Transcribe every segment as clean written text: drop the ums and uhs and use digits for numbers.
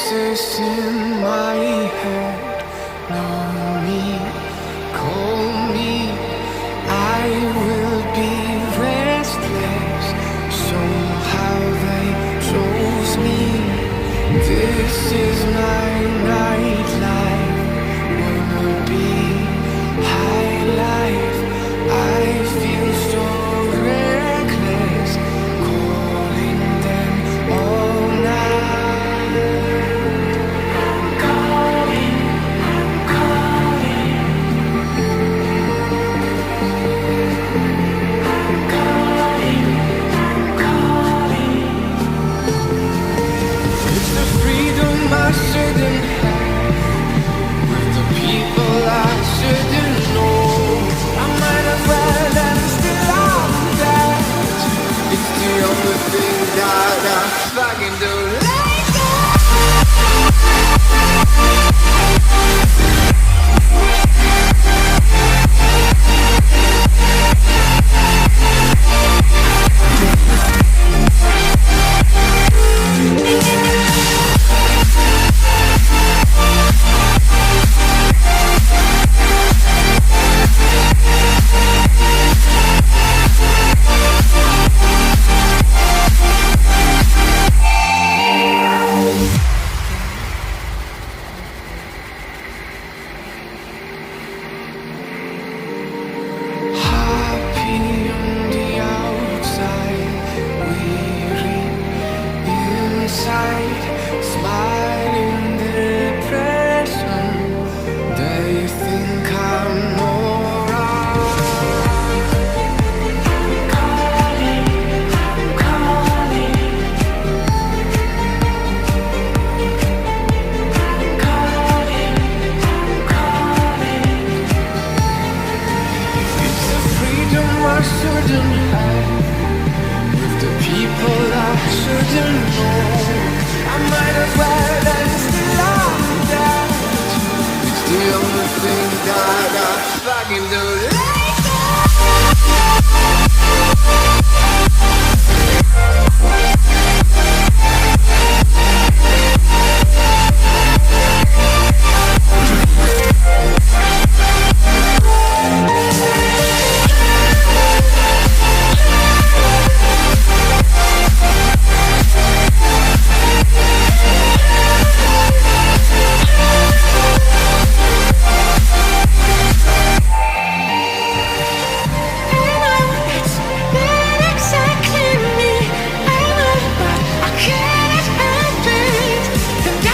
voices in my head know me, call me. I will be restless. Somehow they chose me. This is my nightlife. Wanna be high life. I feel so reckless, calling them all night. I'm calling, I'm calling. I'm calling, I'm calling. It's the freedom I shouldn't have, with the people I shouldn't know. I might as well and still I'm that. It's the only thing that I fucking do.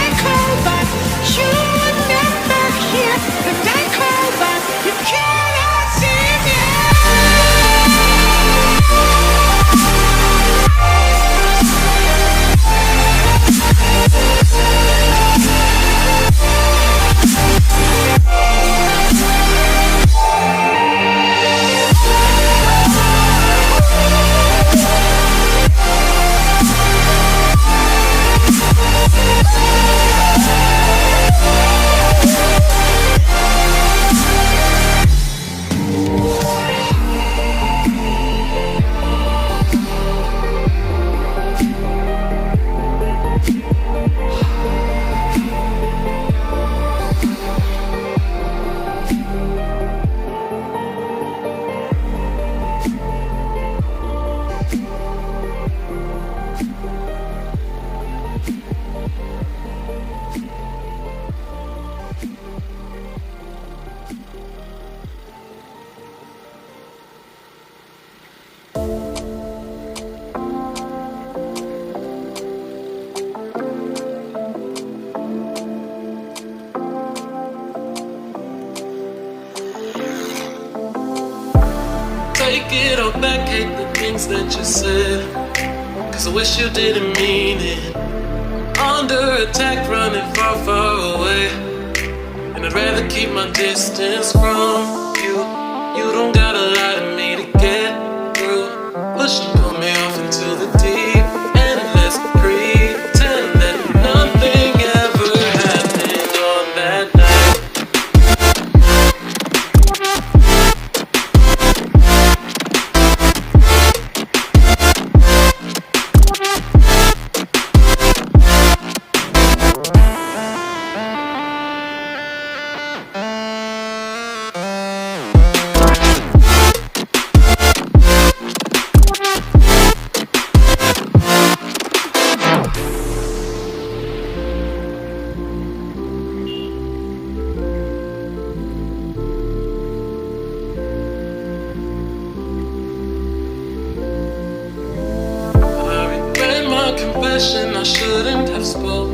Let go. Take it all back, hate the things that you said, 'cause I wish you didn't mean it. Under attack, running far, far away, and I'd rather keep my distance from you. You don't gotta lie to me to get through. Push and pull me off into the deep, and let's pretend that nothing ever happened on that night. confession I shouldn't have spoke,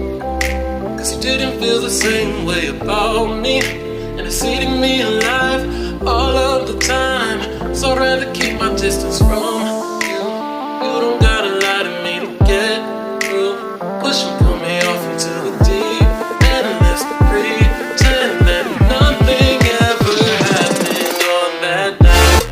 'cause you didn't feel the same way about me, and it's eating me alive all of the time. So I'd rather keep my distance from you. You don't gotta lie to me to get through. Push and pull me off into the deep end, and let's pretend that nothing ever happened on that night.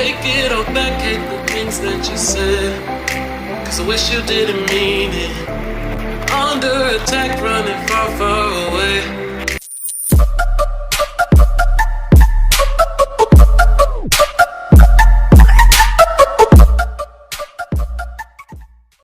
take it all back, hate the things that you said, cause I wish you didn't mean it. Under attack, running far, far away.